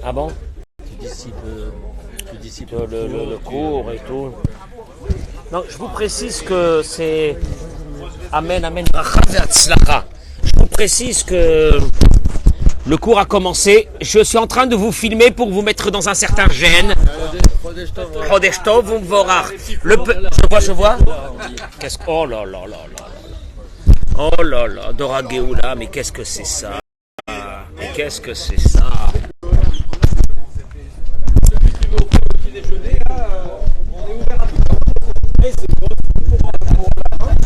Ah bon? Tu dissipes Le cours et tout. Donc, je vous précise que c'est Amen, Amen, Bracha ve'atzlacha. Je vous précise que le cours a commencé. Je suis en train de vous filmer pour vous mettre dans un certain gène. Chodesh Tov U'Mvorach. Je vois. Qu'est-ce que... Oh là là là là. Oh là là, Dora Geoula, mais qu'est-ce que c'est ça? Mais qu'est-ce que c'est ça?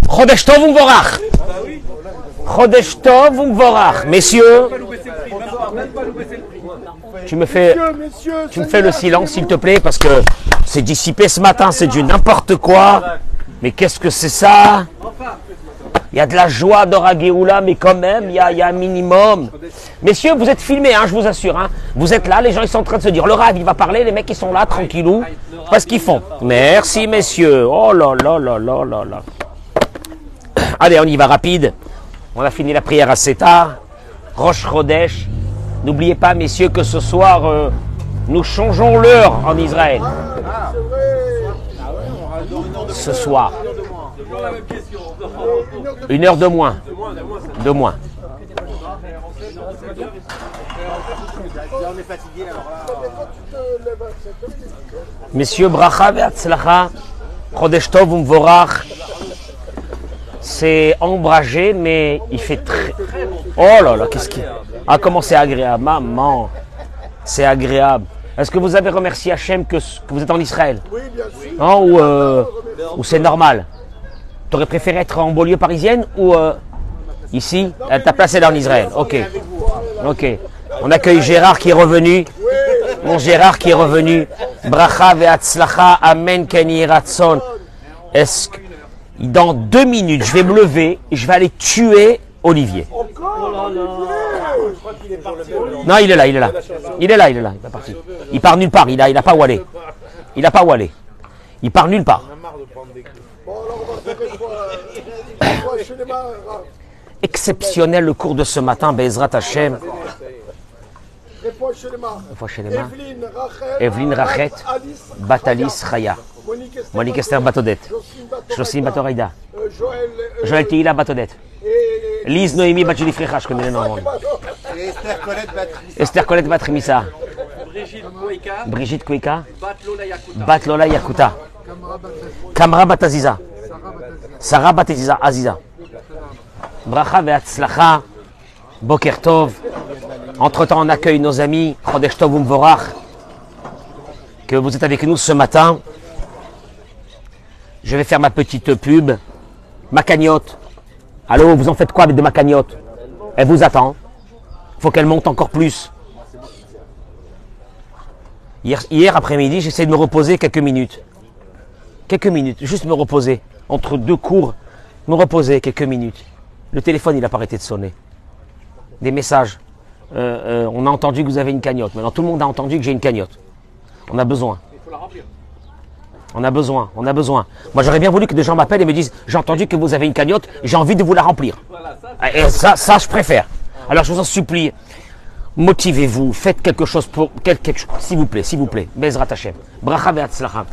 Chodesh Tov U'Mvorach. Chodesh Tov U'Mvorach. Messieurs, tu me fais le silence s'il te plaît parce que c'est dissipé ce matin, c'est du n'importe quoi. Mais qu'est-ce que c'est ça? Il y a de la joie d'Ora Geoula, mais quand même, il y a un minimum. Messieurs, vous êtes filmés, hein, je vous assure. Hein. Vous êtes là, les gens ils sont en train de se dire, le Rav il va parler, les mecs ils sont là, tranquillou. Parce qu'ils font. Merci messieurs. Oh là là là là là là. Allez, on y va rapide. On a fini la prière assez tard. Rosh Chodesh. N'oubliez pas, messieurs, que ce soir, nous changeons l'heure en Israël. Ce soir. 1 heure de moins. De moins. Messieurs, Bracha ve'atzlacha, Chodesh Tov U'Mvorach. C'est ombragé, mais il fait très... Oh là là, qu'est-ce qu'il... Ah, comment c'est agréable, maman. C'est agréable. Est-ce que vous avez remercié Hachem que vous êtes en Israël? Oui, bien sûr. Hein, ou c'est normal? Tu aurais préféré être en banlieue parisienne ou ici? Ta place est en Israël. Ok. Ok. On accueille Gérard qui est revenu. Mon Gérard qui est revenu. Bracha ve'atzlacha, amen ken yehi ratzon. Est-ce que... Dans 2 minutes, je vais me lever et je vais aller tuer Olivier. Non, il est là. Il est parti. Il part nulle part. Il a pas où aller. Il part nulle part. Exceptionnel le cours de ce matin, Be'ezrat Hashem. Evelyne Rachet, Batalis Chaya. Monique Esther Batodet. Jocelyne Batoraïda. Joël Teila Batodet. Lise Noémie Batjuli Frecha, je connais les noms. Esther Colette Batrimissa. Brigitte Kouika. Bat Lola Yakuta. Kamra Bataziza. Sarah Bataziza Aziza. Bracha ve'atzlacha. Boker Tov. Entre-temps, on accueille nos amis. Chodesh Tov U'Mvorach. Que vous êtes avec nous ce matin. Je vais faire ma petite pub. Ma cagnotte. Allô, vous en faites quoi avec de ma cagnotte? Elle vous attend. Il faut qu'elle monte encore plus. Hier après-midi, j'essaie de me reposer quelques minutes. Juste me reposer. Entre 2 cours, me reposer quelques minutes. Le téléphone, il n'a pas arrêté de sonner. Des messages. On a entendu que vous avez une cagnotte. Maintenant, tout le monde a entendu que j'ai une cagnotte. On a besoin. Il faut la remplir. On a besoin. Moi, j'aurais bien voulu que des gens m'appellent et me disent « J'ai entendu que vous avez une cagnotte, j'ai envie de vous la remplir. » Et ça, je préfère. Alors, je vous en supplie, motivez-vous, faites quelque chose pour... S'il vous plaît. Be'ezrat Hashem. Bracha ve'atzlacha.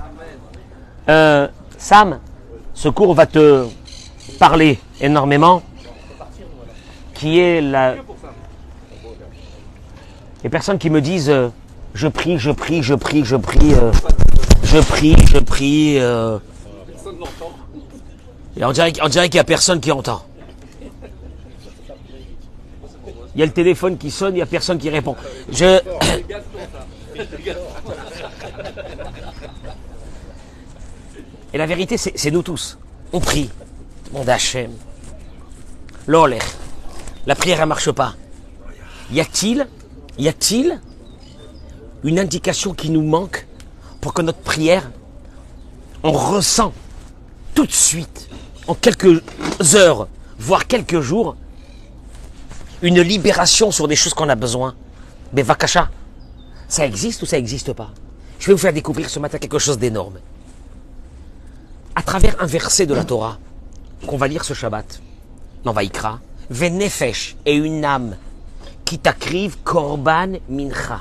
Sam, ce cours va te parler énormément, qui est la... Les personnes qui me disent je prie. Et on dirait qu'il n'y a personne qui entend. Il y a le téléphone qui sonne, il n'y a personne qui répond. Et la vérité, c'est nous tous. On prie. Demande à Hachem. L'olech. La prière, elle ne marche pas. Y a-t-il une indication qui nous manque pour que notre prière, on ressent tout de suite, en quelques heures, voire quelques jours, une libération sur des choses qu'on a besoin? Mais Vakasha, ça existe ou ça n'existe pas? Je vais vous faire découvrir ce matin quelque chose d'énorme. À travers un verset de la Torah, qu'on va lire ce Shabbat, dans Vaïkra, Venefesh et une âme qui t'acrive Korban Mincha.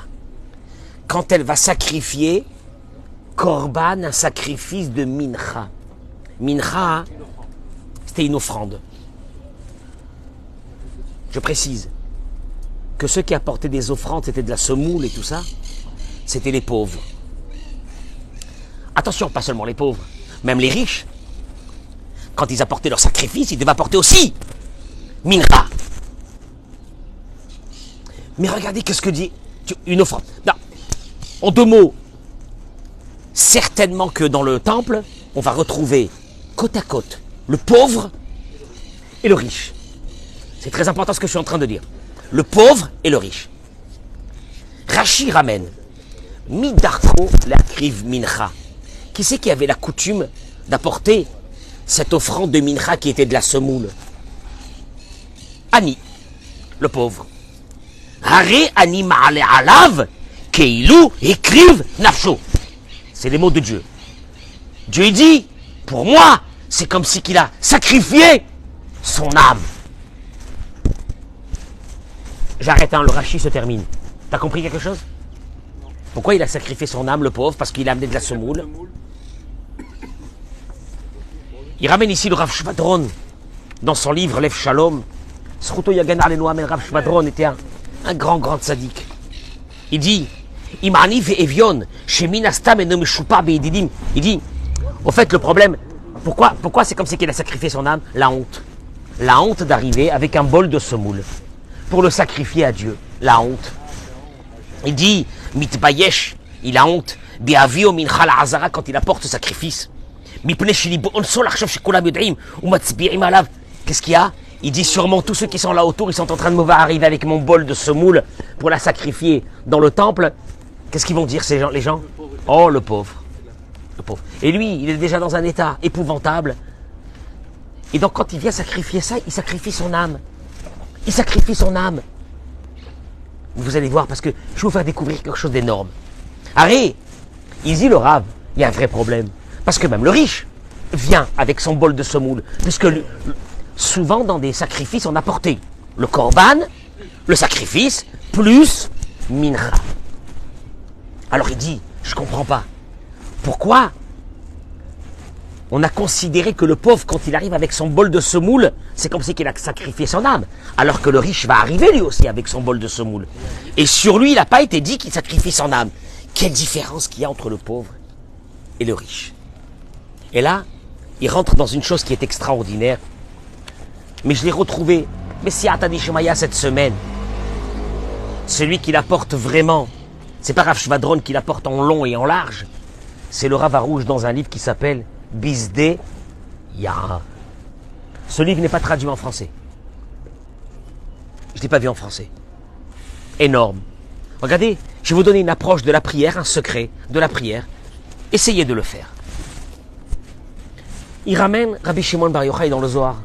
quand elle va sacrifier Korban, un sacrifice de mincha. Mincha, c'était une offrande. Je précise que ceux qui apportaient des offrandes, c'était de la semoule et tout ça, c'était les pauvres. Attention, pas seulement les pauvres, même les riches. Quand ils apportaient leur sacrifice, ils devaient apporter aussi mincha. Mais regardez qu'est-ce que dit une offrande. Non. En deux mots, certainement que dans le temple, on va retrouver côte à côte le pauvre et le riche. C'est très important ce que je suis en train de dire. Le pauvre et le riche. Rashi ramène Midarko l'akriv mincha. Qui c'est qui avait la coutume d'apporter cette offrande de mincha qui était de la semoule? Ani, le pauvre. Hare ani ma'ale alav keilu ekriv nafsho. C'est les mots de Dieu. Dieu dit, pour moi, c'est comme si qu'il a sacrifié son âme. J'arrête, le Rashi se termine. T'as compris quelque chose? Pourquoi il a sacrifié son âme, le pauvre? Parce qu'il a amené de la semoule. Il ramène ici le Rav Shvadron dans son livre Lev Shalom. Sruto Yagan Alenu Amen. Rav Shvadron était un grand tzaddik. Il dit, Imani ve Evion, Sheminastam et Nomeshupa Beididim. Il dit, au fait, le problème, pourquoi c'est comme si qu'il a sacrifié son âme? La honte. La honte d'arriver avec un bol de semoule pour le sacrifier à Dieu. La honte. Il dit, Mitbayesh, il a honte. Biavio mincha la hazara quand il apporte ce sacrifice. Qu'est-ce qu'il y a? Il dit sûrement tous ceux qui sont là autour, ils sont en train de me voir arriver avec mon bol de semoule pour la sacrifier dans le temple. Qu'est-ce qu'ils vont dire les gens? Oh, le pauvre. Le pauvre. Et lui, il est déjà dans un état épouvantable. Et donc quand il vient sacrifier ça, il sacrifie son âme. Il sacrifie son âme. Vous allez voir, parce que je vais vous faire découvrir quelque chose d'énorme. Arrête, il dit le Rav, il y a un vrai problème. Parce que même le riche vient avec son bol de semoule. Puisque souvent dans des sacrifices, on apportait le korban, le sacrifice, plus mincha. Alors il dit, je ne comprends pas. Pourquoi on a considéré que le pauvre, quand il arrive avec son bol de semoule, c'est comme si il a sacrifié son âme. Alors que le riche va arriver lui aussi avec son bol de semoule. Et sur lui, il n'a pas été dit qu'il sacrifie son âme. Quelle différence qu'il y a entre le pauvre et le riche. Et là, il rentre dans une chose qui est extraordinaire. Mais je l'ai retrouvé, mais si Atadi Shemaya cette semaine, celui qui l'apporte vraiment, c'est pas Rav Shvadron qui l'apporte en long et en large, c'est le Rav Arouge dans un livre qui s'appelle Bisdé Yara. Ce livre n'est pas traduit en français. Je ne l'ai pas vu en français. Énorme. Regardez, je vais vous donner une approche de la prière, un secret de la prière. Essayez de le faire. Il ramène Rabbi Shimon Bar Yochai dans le Zohar.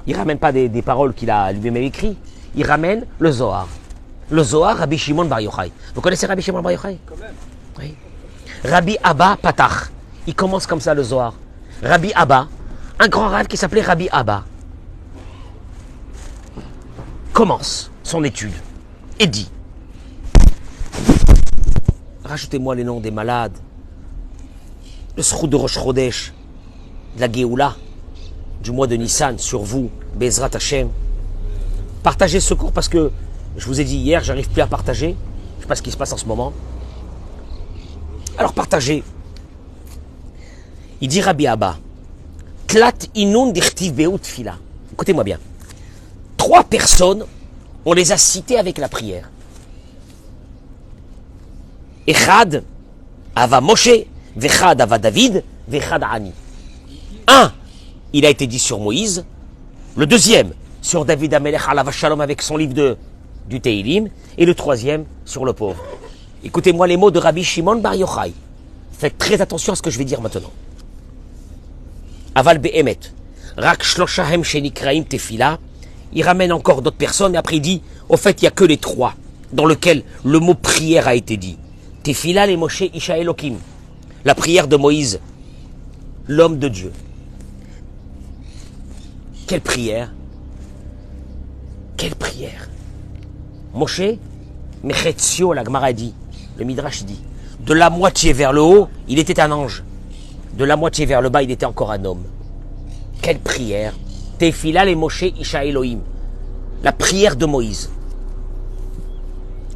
Il ne ramène pas des paroles qu'il a lui-même écrites. Il ramène le Zohar. Le Zohar, Rabbi Shimon Bar Yochai. Vous connaissez Rabbi Shimon Bar Yochai? Quand même. Oui. Rabbi Abba Patach. Il commence comme ça le Zohar. Rabbi Abba, un grand rave qui s'appelait Rabbi Abba, commence son étude et dit, rajoutez-moi les noms des malades, le Sroud de Rosh Chodesh, de la Géoula, du mois de Nissan sur vous, Bezrat Hashem. Partagez ce cours parce que je vous ai dit hier, j'arrive plus à partager. Je ne sais pas ce qui se passe en ce moment. Alors partagez. Il dit Rabbi Abba, Tlat inun dirtiv beut fila. Écoutez-moi bien. 3 personnes, on les a citées avec la prière. Echad, Ava Moshe, Vechad, Ava David, Vechad, Ani. Un, il a été dit sur Moïse. Le deuxième, sur David Amelech Alav Shalom avec son livre du Teilim. Et le troisième, sur le pauvre. Écoutez-moi les mots de Rabbi Shimon Bar Yochai. Faites très attention à ce que je vais dire maintenant. Aval be'emet, rak shloshahem shenikraim tefila. Il ramène encore d'autres personnes et après il dit, au fait, il n'y a que les 3 dans lesquels le mot prière a été dit. Tefila le Moshe Isha Elokim. La prière de Moïse, l'homme de Dieu. Quelle prière? Quelle prière? Moshe, Mechetzio, la Gemara dit, Le Midrash dit, de la moitié vers le haut, il était un ange. De la moitié vers le bas, il était encore un homme. Quelle prière! Tefila les Moshe Isha Elohim. La prière de Moïse.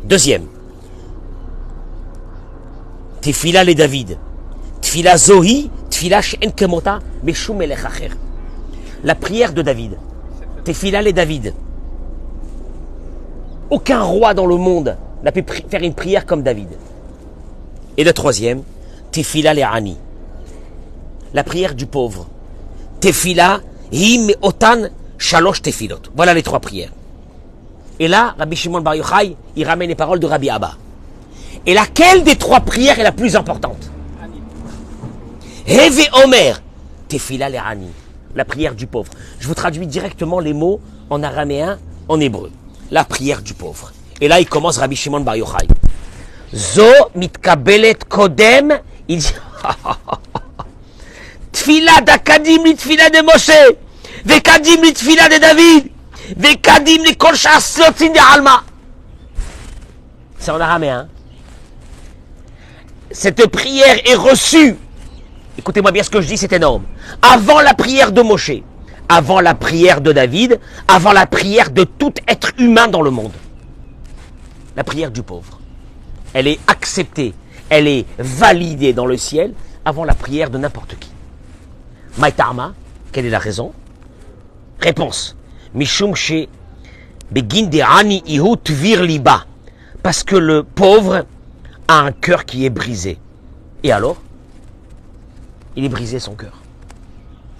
Deuxième. Tefila les David. Tefila Zohi, Tefila She'en Kemota, Meshum Melech Acher. La prière de David. Tefila les David. Aucun roi dans le monde n'a pu faire une prière comme David. Et le troisième, Tefila les Ani. La prière du pauvre. Tefila, Him Otan, Shalosh Tefilot. Voilà les trois prières. Et là, Rabbi Shimon Bar Yochai, il ramène les paroles de Rabbi Abba. Et laquelle des trois prières est la plus importante? Heve Omer, Tefila les Ani. La prière du pauvre. Je vous traduis directement les mots en araméen, en hébreu. La prière du pauvre. Et là, il commence Rabbi Shimon Bar Yochai. Zo mitkabelet kodem, il dit Tfila d'Akadim li tfila de Moshe, Vekadim li tfila de David, Vekadim li kol shas lotzin de Alma. C'est en araméen. Cette prière est reçue. Écoutez-moi bien ce que je dis, c'est énorme. Avant la prière de Moshe, avant la prière de David, avant la prière de tout être humain dans le monde. La prière du pauvre. Elle est acceptée, elle est validée dans le ciel avant la prière de n'importe qui. Maïtarma, quelle est la raison? Réponse. Mishum she begin de ani ihu tvir liba. Parce que le pauvre a un cœur qui est brisé. Et alors? Il est brisé son cœur.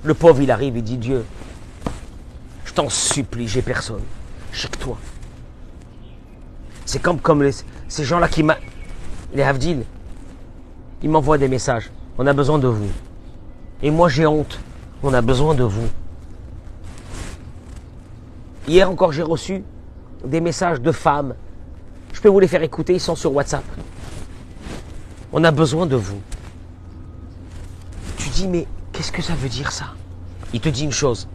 Le pauvre, il arrive et dit, Dieu, je t'en supplie, j'ai personne. J'ai que toi. C'est comme ces gens-là qui les Havdil, ils m'envoient des messages. On a besoin de vous. Et moi, j'ai honte. On a besoin de vous. Hier encore, j'ai reçu des messages de femmes. Je peux vous les faire écouter, ils sont sur WhatsApp. On a besoin de vous. Tu dis, mais qu'est-ce que ça veut dire ça? Il te dit une chose.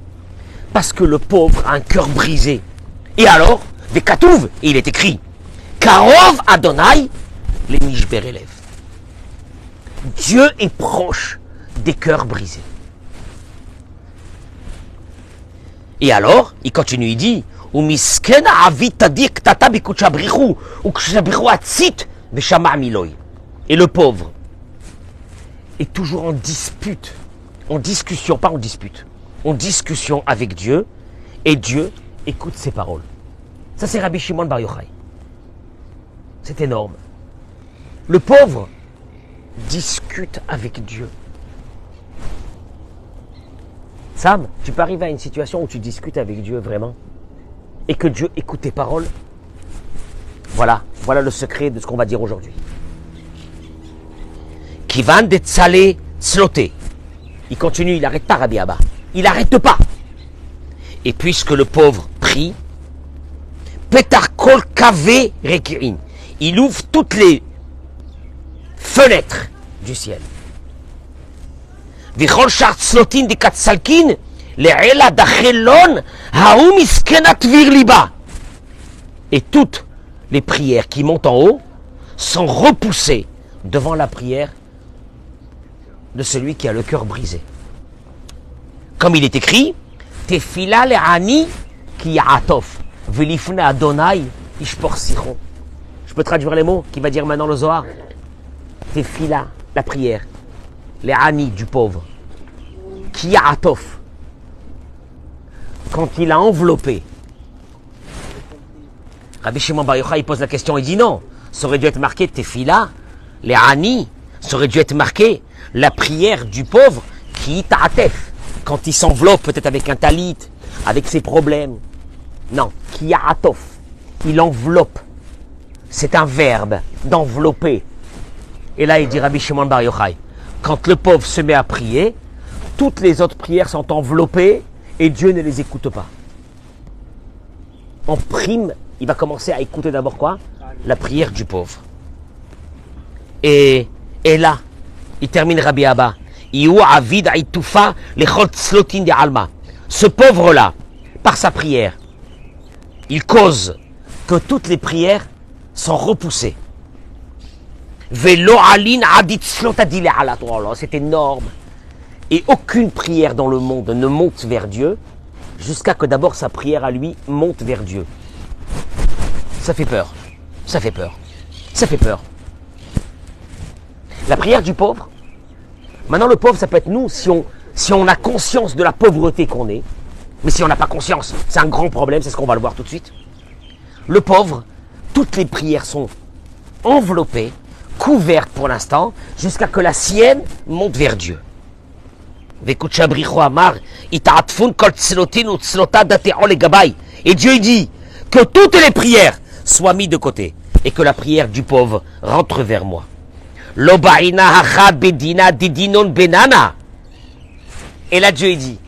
Parce que le pauvre a un cœur brisé. Et alors, des katouv, et il est écrit, Karov Adonai, les mishber élèves. Dieu est proche des cœurs brisés. Et alors, il continue, il dit, et le pauvre est toujours en dispute, en discussion, pas en dispute, en discussion avec Dieu, et Dieu écoute ses paroles. Ça, c'est Rabbi Shimon Bar Yochai. C'est énorme. Le pauvre discute avec Dieu. Sam, tu peux arriver à une situation où tu discutes avec Dieu vraiment et que Dieu écoute tes paroles. Voilà le secret de ce qu'on va dire aujourd'hui. Kivan de tzale sloté. Il continue, il n'arrête pas Rabbi Abba. Il n'arrête pas. Et puisque le pauvre prie, Petar kol kave rekirin. Il ouvre toutes les fenêtres du ciel. Vichol shart slotin de katsalkin, le'ela dachelon, haum iskenat vir liba. Et toutes les prières qui montent en haut sont repoussées devant la prière de celui qui a le cœur brisé. Comme il est écrit, Tefila le'ani ki ya'atof, velifne Adonai ishpor sichon. Je peux traduire les mots qu'il va dire maintenant le Zohar. Tefila, la prière. Les ani du pauvre. Ki ya'atof. Quand il a enveloppé. Rabbi Shimon Bar Yochai pose la question, il dit non. Ça aurait dû être marqué Tefila, les ani. Ça aurait dû être marqué la prière du pauvre qui ta'atef. Quand il s'enveloppe peut-être avec un talit, avec ses problèmes. Non, qui ya'atof. Il enveloppe. C'est un verbe d'envelopper. Et là, il dit Rabbi Shimon Bar Yochai, quand le pauvre se met à prier, toutes les autres prières sont enveloppées et Dieu ne les écoute pas. En prime, il va commencer à écouter d'abord quoi? La prière du pauvre. Et là, il termine Rabbi Abba. Ce pauvre-là, par sa prière, il cause que toutes les prières sont repoussées. C'est énorme. Et aucune prière dans le monde ne monte vers Dieu jusqu'à que d'abord sa prière à lui monte vers Dieu. Ça fait peur. Ça fait peur. Ça fait peur. La prière du pauvre. Maintenant, le pauvre, ça peut être nous si on a conscience de la pauvreté qu'on est. Mais si on n'a pas conscience, c'est un grand problème, c'est ce qu'on va le voir tout de suite. Le pauvre, toutes les prières sont enveloppées, couvertes pour l'instant, jusqu'à que la sienne monte vers Dieu. Et Dieu dit que toutes les prières soient mises de côté et que la prière du pauvre rentre vers moi. Et là Dieu dit,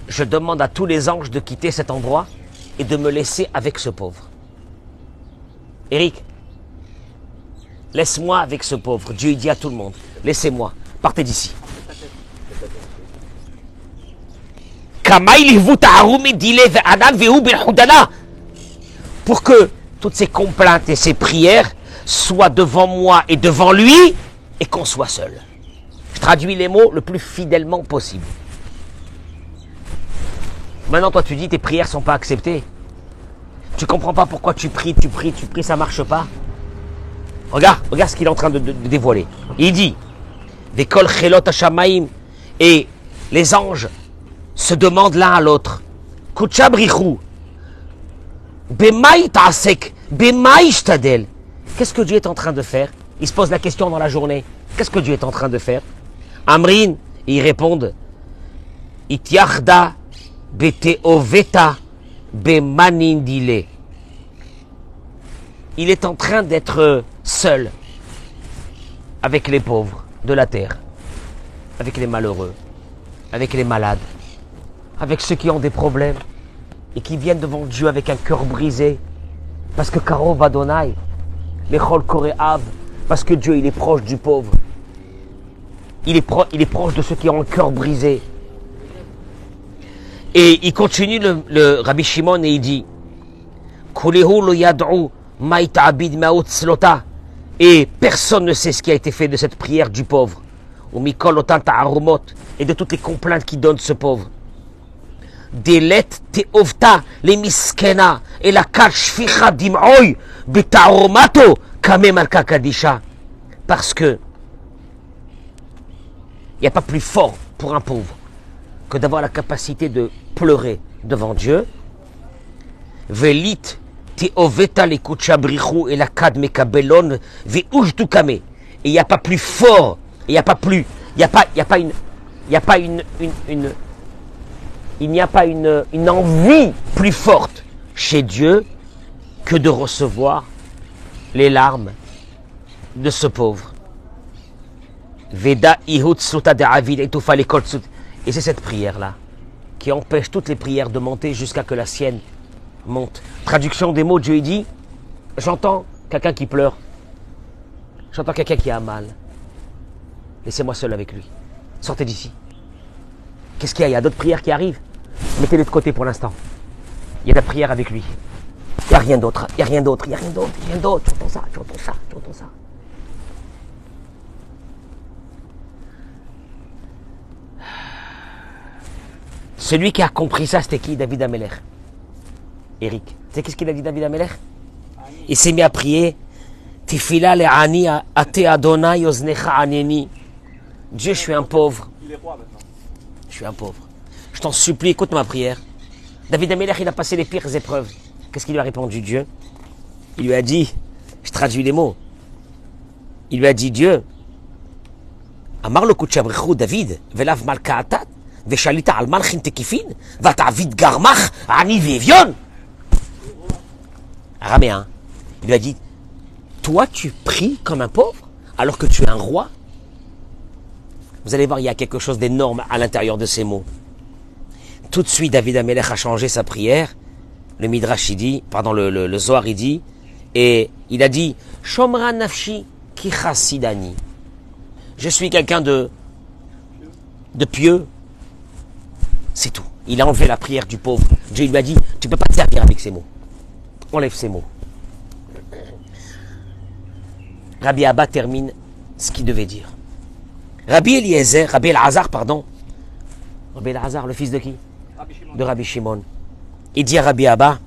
je demande à tous les anges de quitter cet endroit et de me laisser avec ce pauvre. Eric, laisse-moi avec ce pauvre. Dieu dit à tout le monde, laissez-moi, partez d'ici. Pour que toutes ces complaintes et ces prières soient devant moi et devant lui et qu'on soit seul. Je traduis les mots le plus fidèlement possible. Maintenant, toi, tu dis tes prières ne sont pas acceptées. Tu comprends pas pourquoi tu pries, ça marche pas. Regarde ce qu'il est en train de dévoiler. Il dit, Vekol chelot hashamaim, et les anges se demandent l'un à l'autre. Kuchabrichu, bemaï ta'asek, bemaï shtadel. Qu'est-ce que Dieu est en train de faire? Il se pose la question dans la journée. Qu'est-ce que Dieu est en train de faire? Amrin, ils répondent, Ityachda beteoveta bemanindile. Il est en train d'être seul avec les pauvres de la terre, avec les malheureux, avec les malades, avec ceux qui ont des problèmes et qui viennent devant Dieu avec un cœur brisé. Parce que Karov Adonai, Lechol Koreav, parce que Dieu il est proche du pauvre. Il est proche de ceux qui ont le cœur brisé. Et il continue le Rabbi Shimon et il dit, Kulehu lo yad'u ma'it abid ma'ut slota. Et personne ne sait ce qui a été fait de cette prière du pauvre. Ou mikol otan ta'arumot. Et de toutes les complaintes qu'il donne ce pauvre. Delet te'ovta le miskena et la kachficha dim'oy beta'arumato kame malka kadisha. Parce que il n'y a pas plus fort pour un pauvre que d'avoir la capacité de pleurer devant Dieu. Velit te'oveta le kuchabrichu et la kad mekabelon ve'ujtu kame. Et il n'y a pas plus fort, il n'y a pas une envie plus forte chez Dieu que de recevoir les larmes de ce pauvre. Veda ihut suta de avid et tufa les kol sut. Et c'est cette prière-là qui empêche toutes les prières de monter jusqu'à que la sienne monte. Traduction des mots, Dieu dit, j'entends quelqu'un qui pleure, j'entends quelqu'un qui a mal. Laissez-moi seul avec lui. Sortez d'ici. Qu'est-ce qu'il y a? Il y a d'autres prières qui arrivent. Mettez-les de côté pour l'instant. Il y a de la prière avec lui. Il n'y a rien d'autre. Il n'y a rien d'autre. Il n'y a rien d'autre. Il n'y a rien d'autre. J'entends ça. J'entends ça. J'entends ça. Celui qui a compris ça, c'était qui? David Amelech. Eric. Tu sais qu'est-ce qu'il a dit, David Amelech? Il s'est mis à prier. Tifila le'ani ate Adonai oznecha aneni. Dieu, je suis un pauvre. Il est roi maintenant. Je suis un pauvre. Je t'en supplie, écoute ma prière. David Amelech, il a passé les pires épreuves. Qu'est-ce qu'il lui a répondu, Dieu? Il lui a dit, je traduis les mots. Il lui a dit, Dieu, Amar lo kuchabrichu David, velav malka atat, veshalita al malchin tekifin, vatavid garmach, ani vevion. Araméen. Il lui a dit, toi tu pries comme un pauvre, alors que tu es un roi. Vous allez voir, il y a quelque chose d'énorme à l'intérieur de ces mots. Tout de suite, David Amelech a changé sa prière. Le Midrash, il dit, pardon, le Zohar, il dit, et il a dit, Shomra nafshi ki chassidani. Je suis quelqu'un de pieux. C'est tout. Il a enlevé la prière du pauvre. Dieu lui a dit, tu ne peux pas te servir avec ces mots. Enlève ces mots. Rabbi Abba termine ce qu'il devait dire. Rabbi Elazar, pardon. Rabbi Elazar, le fils de qui? De Rabbi Shimon. Il dit à Rabbi Abba,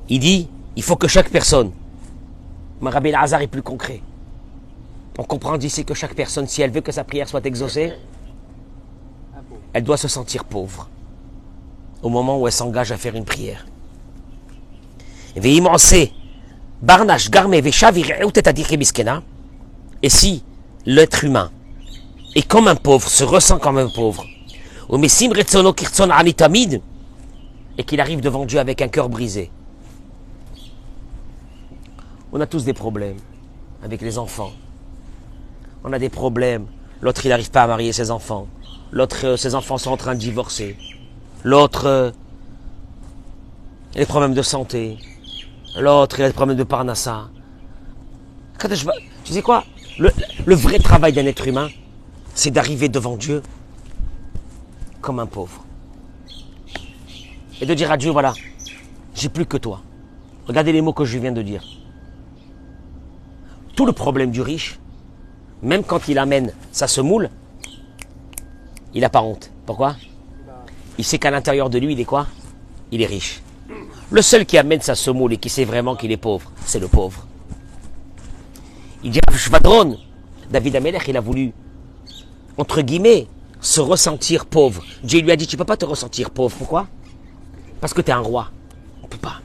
il dit, il faut que chaque personne, mais Rabbi Elazar est plus concret. On comprend d'ici que chaque personne, si elle veut que sa prière soit exaucée, elle doit se sentir pauvre au moment où elle s'engage à faire une prière. Et si l'être humain est comme un pauvre, se ressent comme un pauvre, et qu'il arrive devant Dieu avec un cœur brisé. On a tous des problèmes avec les enfants. On a des problèmes. L'autre, il n'arrive pas à marier ses enfants. L'autre, ses enfants sont en train de divorcer. L'autre, il a des problèmes de santé. L'autre, il a des problèmes de parnassa. Tu sais quoi? Le vrai travail d'un être humain, c'est d'arriver devant Dieu comme un pauvre. Et de dire à Dieu, voilà, j'ai plus que toi. Regardez les mots que je viens de dire. Tout le problème du riche, même quand il amène sa semoule, il n'a pas honte. Pourquoi? Il sait qu'à l'intérieur de lui, il est quoi? Il est riche. Le seul qui amène sa semoule et qui sait vraiment qu'il est pauvre, c'est le pauvre. Il dit à Shvadron, David Amelech, il a voulu, entre guillemets, se ressentir pauvre. Dieu lui a dit, tu ne peux pas te ressentir pauvre. Pourquoi? Parce que tu es un roi. On ne peut pas.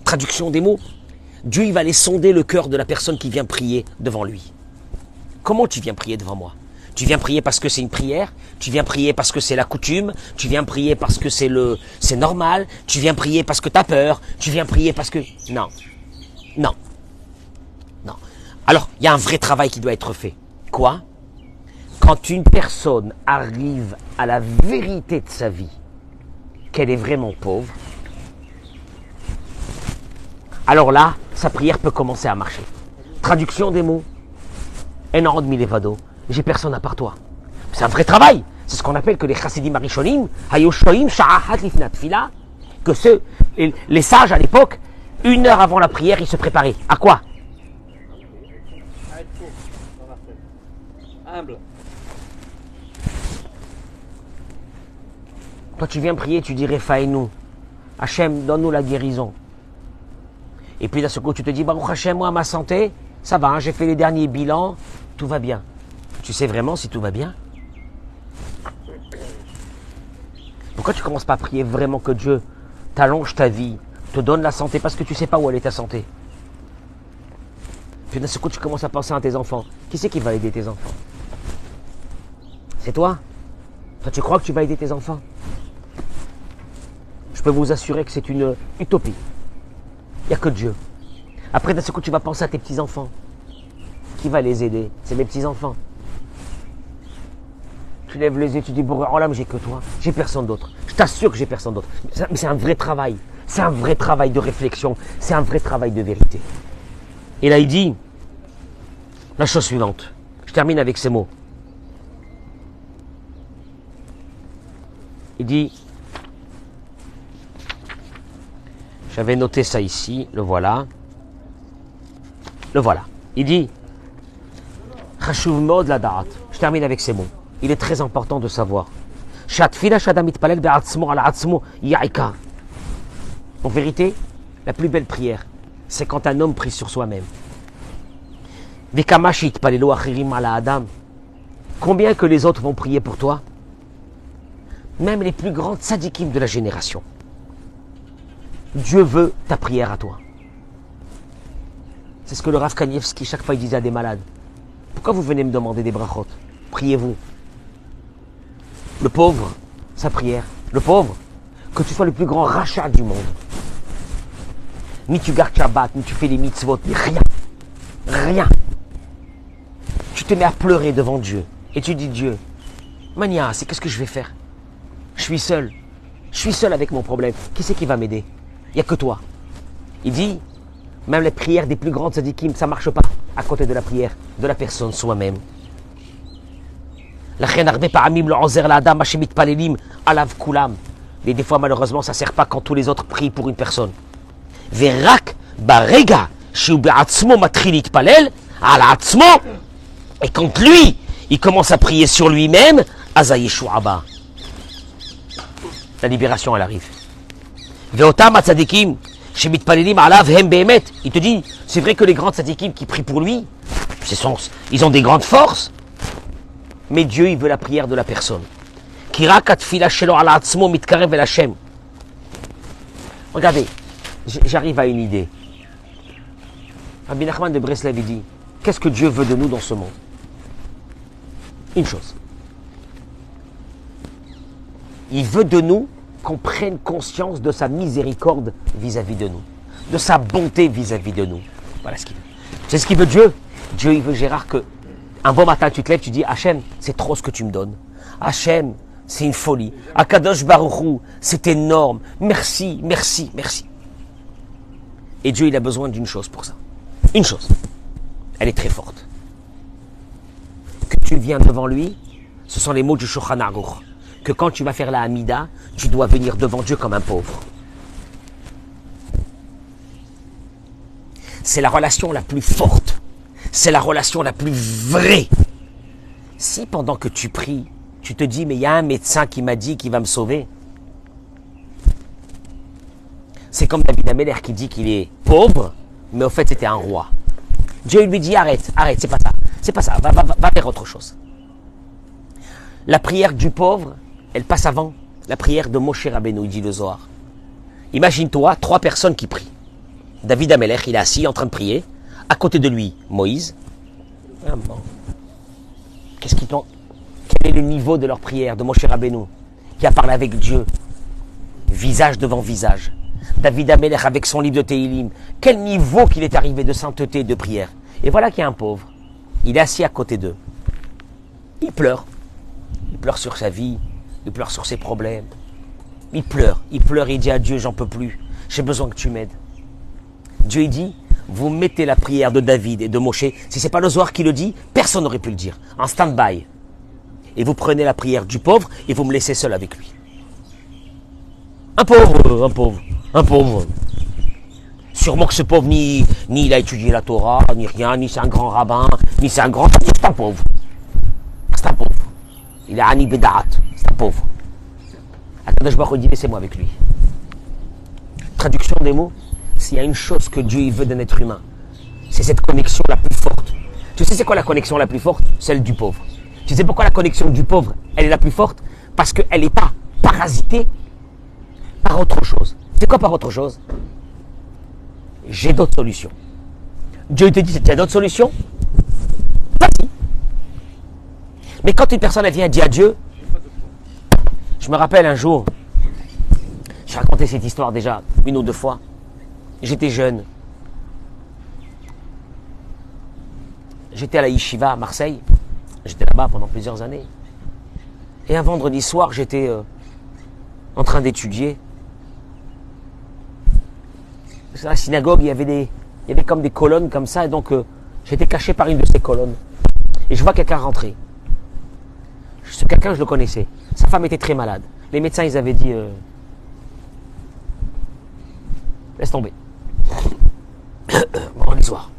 Traduction des mots. Dieu, il va aller sonder le cœur de la personne qui vient prier devant lui. Comment tu viens prier devant moi? Tu viens prier parce que c'est une prière, tu viens prier parce que c'est la coutume, tu viens prier parce que c'est normal, tu viens prier parce que tu as peur, tu viens prier parce que... Non. Non. Non. Alors, il y a un vrai travail qui doit être fait. Quoi? Quand une personne arrive à la vérité de sa vie, qu'elle est vraiment pauvre, alors là, sa prière peut commencer à marcher. Traduction des mots. En milevado. J'ai personne à part toi. C'est un vrai travail. C'est ce qu'on appelle que les chassidim arishonim, hayoshoim sha'ahat lifnat tfila, que les sages à l'époque, 1 heure avant la prière, ils se préparaient. À quoi? À être pauvre dans la foi. Humble. Toi, tu viens prier, tu dis Refaïnou. Hachem, donne-nous la guérison. Et puis, d'un seul coup, tu te dis, Baruch Hachem, moi, ma santé, ça va, hein, j'ai fait les derniers bilans, tout va bien. Tu sais vraiment si tout va bien? Pourquoi tu ne commences pas à prier vraiment que Dieu t'allonge ta vie, te donne la santé, parce que tu ne sais pas où elle est ta santé? Puis d'un seul coup, tu commences à penser à tes enfants. Qui c'est qui va aider tes enfants? C'est toi? Toi, tu crois que tu vas aider tes enfants? Je peux vous assurer que c'est une utopie. Il n'y a que Dieu. Après, d'un seul coup, tu vas penser à tes petits-enfants. Qui va les aider? C'est mes petits-enfants. Tu lèves les yeux, tu dis, oh là, mais j'ai que toi. J'ai personne d'autre. Je t'assure que j'ai personne d'autre. Mais c'est un vrai travail. C'est un vrai travail de réflexion. C'est un vrai travail de vérité. Et là, il dit la chose suivante. Je termine avec ces mots. Il dit, j'avais noté ça ici, le voilà. Le voilà. Il dit, Chashuv mod la da'at. Je termine avec ces mots. Il est très important de savoir. En vérité, la plus belle prière, c'est quand un homme prie sur soi-même. Combien que les autres vont prier pour toi? Même les plus grands tzadikim de la génération. Dieu veut ta prière à toi. C'est ce que le Rav Kanievski, chaque fois, il disait à des malades. Pourquoi vous venez me demander des brachot? Priez-vous. Le pauvre, sa prière. Le pauvre, que tu sois le plus grand rachat du monde. Ni tu gardes Shabbat, ni tu fais les mitzvot, ni rien. Rien. Tu te mets à pleurer devant Dieu. Et tu dis, Dieu, Mania, c'est qu'est-ce que je vais faire? Je suis seul. Je suis seul avec mon problème. Qui c'est qui va m'aider? Il n'y a que toi. Il dit, même les prières des plus grandes tzadikim, ça ne marche pas à côté de la prière de la personne soi-même. Et des fois, malheureusement, ça ne sert pas quand tous les autres prient pour une personne. Verak barega shu be'atzmo matril itpalel ala atzmo. Et quand lui, il commence à prier sur lui-même, aza Yeshua ba. La libération, elle arrive. Ve'otam atzadikim shemitpalelim alav hem be'emet. Il te dit, c'est vrai que les grands tzadikim qui prient pour lui, ils ont des grandes forces, mais Dieu, il veut la prière de la personne. Regardez, j'arrive à une idée. Rabbi Nachman de Breslev dit, qu'est-ce que Dieu veut de nous dans ce monde? Une chose. Il veut de nous qu'on prenne conscience de sa miséricorde vis-à-vis de nous, de sa bonté vis-à-vis de nous. Voilà ce qu'il veut. C'est ce qu'il veut Dieu. Dieu, il veut, Gérard, que un bon matin, tu te lèves, tu dis, Hachem, c'est trop ce que tu me donnes. Hachem, c'est une folie. Akadosh Baruch Hu, c'est énorme. Merci, merci, merci. Et Dieu, il a besoin d'une chose pour ça. Une chose. Elle est très forte. Que tu viens devant lui, ce sont les mots du Shulchan Aruch. Que quand tu vas faire la Hamida, tu dois venir devant Dieu comme un pauvre. C'est la relation la plus forte. C'est la relation la plus vraie. Si pendant que tu pries, tu te dis, mais il y a un médecin qui m'a dit qu'il va me sauver. C'est comme David Ameller qui dit qu'il est pauvre, mais au fait c'était un roi. Dieu lui dit, arrête, c'est pas ça. C'est pas ça, va faire autre chose. La prière du pauvre, elle passe avant la prière de Moshe Rabbeinu, il dit le Zohar. Imagine-toi 3 personnes qui prient. David Ameller, il est assis en train de prier. À côté de lui, Moïse. Ah bon. Quel est le niveau de leur prière, de Moshe Rabbeinu, qui a parlé avec Dieu, visage devant visage. David Ameller avec son livre de Tehilim. Quel niveau qu'il est arrivé de sainteté, de prière. Et voilà qu'il y a un pauvre. Il est assis à côté d'eux. Il pleure. Il pleure sur sa vie. Il pleure sur ses problèmes. Il pleure. Il dit à Dieu, j'en peux plus. J'ai besoin que tu m'aides. Dieu, il dit, vous mettez la prière de David et de Moshe. Si ce n'est pas le Zohar qui le dit, personne n'aurait pu le dire. En stand-by. Et vous prenez la prière du pauvre et vous me laissez seul avec lui. Un pauvre. Sûrement que ce pauvre, ni il a étudié la Torah, ni rien, ni c'est un grand rabbin, ni c'est un grand... C'est un pauvre. C'est un pauvre. Il est Ani Bedaat. C'est un pauvre. Akadosh Baruch Hu dit, laissez-moi avec lui. Traduction des mots. S'il y a une chose que Dieu il veut d'un être humain, c'est cette connexion la plus forte. Tu sais c'est quoi la connexion la plus forte? Celle du pauvre. Tu sais pourquoi la connexion du pauvre, elle est la plus forte? Parce qu'elle n'est pas parasitée par autre chose. C'est quoi par autre chose? J'ai d'autres solutions. Dieu te dit, tu as d'autres solutions? Vas-y. Mais quand une personne elle vient dire à Dieu, je me rappelle un jour, j'ai raconté cette histoire déjà 1 ou 2 fois. J'étais jeune. J'étais à la Yeshiva à Marseille. J'étais là-bas pendant plusieurs années. Et un vendredi soir, j'étais en train d'étudier. À la synagogue, il y avait comme des colonnes comme ça. Et donc, j'étais caché par une de ces colonnes. Et je vois quelqu'un rentrer. Ce quelqu'un, je le connaissais. Sa femme était très malade. Les médecins, ils avaient dit... laisse tomber. Vendredi soir.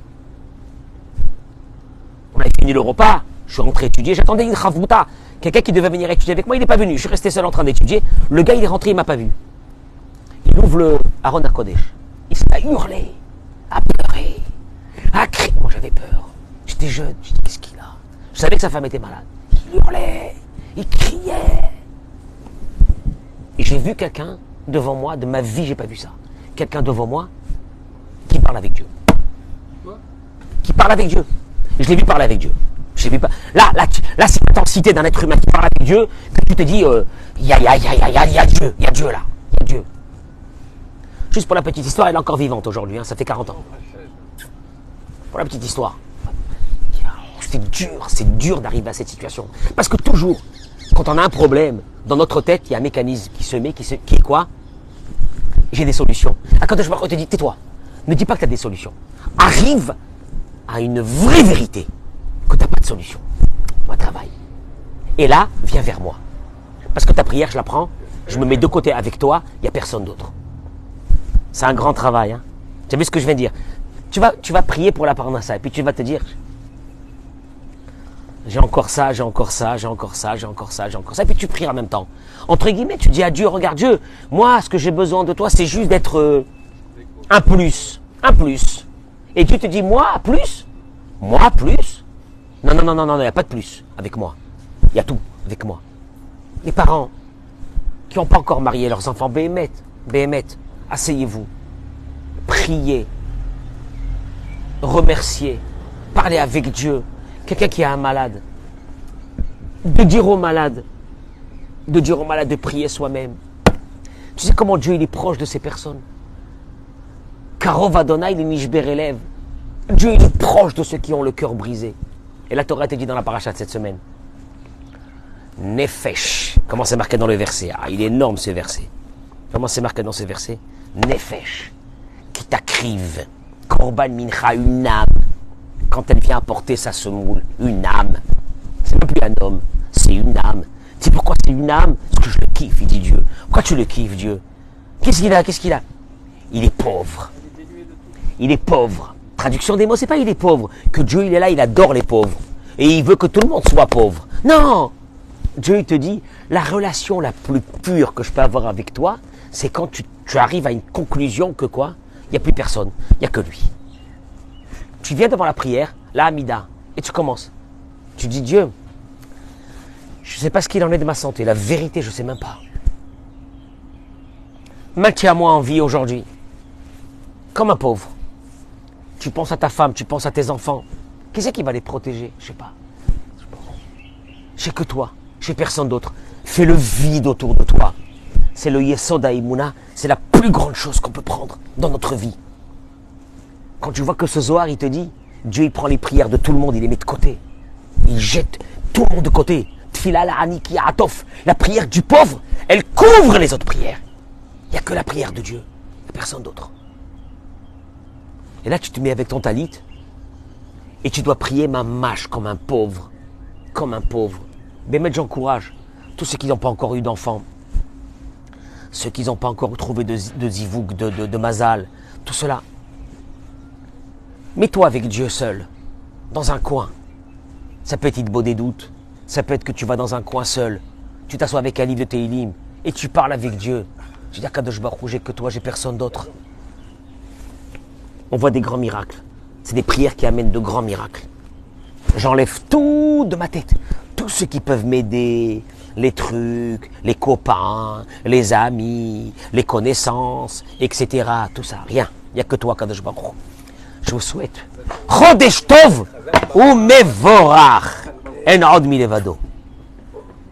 On avait fini le repas. Je suis rentré étudier. J'attendais une chavruta. Quelqu'un qui devait venir étudier avec moi, il n'est pas venu. Je suis resté seul en train d'étudier. Le gars, il est rentré, il ne m'a pas vu. Il ouvre le Aaron HaKodesh. Il s'est à hurler, à pleurer, à crier. Moi, j'avais peur. J'étais jeune. Je dis, qu'est-ce qu'il a? Je savais que sa femme était malade. Il hurlait, il criait. Et j'ai vu quelqu'un devant moi. De ma vie, j'ai pas vu ça. Quelqu'un devant moi qui parle avec Dieu. Qui parle avec Dieu. Je l'ai vu parler avec Dieu. Je l'ai vu là, c'est l'intensité d'un être humain qui parle avec Dieu, que tu te dis, il y a Dieu, il y a Dieu là, il y a Dieu. Juste pour la petite histoire, elle est encore vivante aujourd'hui, hein, ça fait 40 ans. Pour la petite histoire. C'est dur d'arriver à cette situation. Parce que toujours, quand on a un problème, dans notre tête, il y a un mécanisme qui se met, qui est quoi? J'ai des solutions. Quand je te dis, tais-toi. Ne dis pas que tu as des solutions. Arrive à une vraie vérité que tu n'as pas de solution. Moi, travaille. Et là, viens vers moi. Parce que ta prière, je la prends Je me mets de côté avec toi, il n'y a personne d'autre. C'est un grand travail. Hein. Tu as vu ce que je viens de dire? Tu vas prier pour la parnassa et puis tu vas te dire, j'ai encore ça, j'ai encore ça, j'ai encore ça, j'ai encore ça, j'ai encore ça. Et puis tu pries en même temps. Entre guillemets, tu dis à Dieu, regarde Dieu, moi ce que j'ai besoin de toi, c'est juste d'être un plus. Un plus. Et Dieu te dit, moi plus? Moi plus? Non, non, non, non, non, il n'y a pas de plus avec moi. Il y a tout avec moi. Les parents qui n'ont pas encore marié leurs enfants, Béhémet, asseyez-vous, priez, remerciez, parlez avec Dieu. Quelqu'un qui a un malade, de dire au malade de prier soi-même. Tu sais comment Dieu il est proche de ces personnes? Karov Adonai, il est Nishber élève. Dieu il est proche de ceux qui ont le cœur brisé. Et la Torah te dit dans la paracha de cette semaine. Nefesh. Comment c'est marqué dans le verset? Ah, il est énorme ce verset. Comment c'est marqué dans ce verset? Nefesh. Qui t'acrive. Korban mincha, une âme. Quand elle vient apporter sa semoule, une âme. C'est même plus un homme, c'est une âme. Tu sais pourquoi c'est une âme? Parce que je le kiffe, il dit Dieu. Pourquoi tu le kiffes, Dieu? Qu'est-ce qu'il a? Il est pauvre. Il est pauvre. Traduction des mots, c'est pas il est pauvre. Que Dieu, il est là, il adore les pauvres. Et il veut que tout le monde soit pauvre. Non! Dieu, il te dit, la relation la plus pure que je peux avoir avec toi, c'est quand tu arrives à une conclusion que quoi? Il n'y a plus personne. Il n'y a que lui. Tu viens devant la prière, la Hamida, et tu commences. Tu dis, Dieu, je ne sais pas ce qu'il en est de ma santé. La vérité, je ne sais même pas. Maintiens-moi en vie aujourd'hui. Comme un pauvre. Tu penses à ta femme, tu penses à tes enfants. Qui c'est qui va les protéger? Je ne sais pas. J'ai que toi. J'ai personne d'autre. Fais le vide autour de toi. C'est le Yesod HaEmuna. C'est la plus grande chose qu'on peut prendre dans notre vie. Quand tu vois que ce Zohar, il te dit, Dieu, il prend les prières de tout le monde, il les met de côté. Il jette tout le monde de côté. Tfila la Aniki Atof. La prière du pauvre, elle couvre les autres prières. Il n'y a que la prière de Dieu. Il n'y a personne d'autre. Et là, tu te mets avec ton talit et tu dois prier ma mâche comme un pauvre. Comme un pauvre. Mais j'encourage tous ceux qui n'ont pas encore eu d'enfants, ceux qui n'ont pas encore trouvé de zivouk, de mazal, tout cela. Mets-toi avec Dieu seul, dans un coin. Ça peut être Idbo des doutes, ça peut être que tu vas dans un coin seul, tu t'assois avec un livre de Tehillim et tu parles avec Dieu. Tu dis, Kadosh Baruch Hu, j'ai que toi, j'ai personne d'autre. On voit des grands miracles. C'est des prières qui amènent de grands miracles. J'enlève tout de ma tête. Tous ceux qui peuvent m'aider, les trucs, les copains, les amis, les connaissances, etc. Tout ça, rien. Il n'y a que toi, Kadosh Baruch Hu. Je vous souhaite Chodesh Tov ou Mevorach. En od milevado.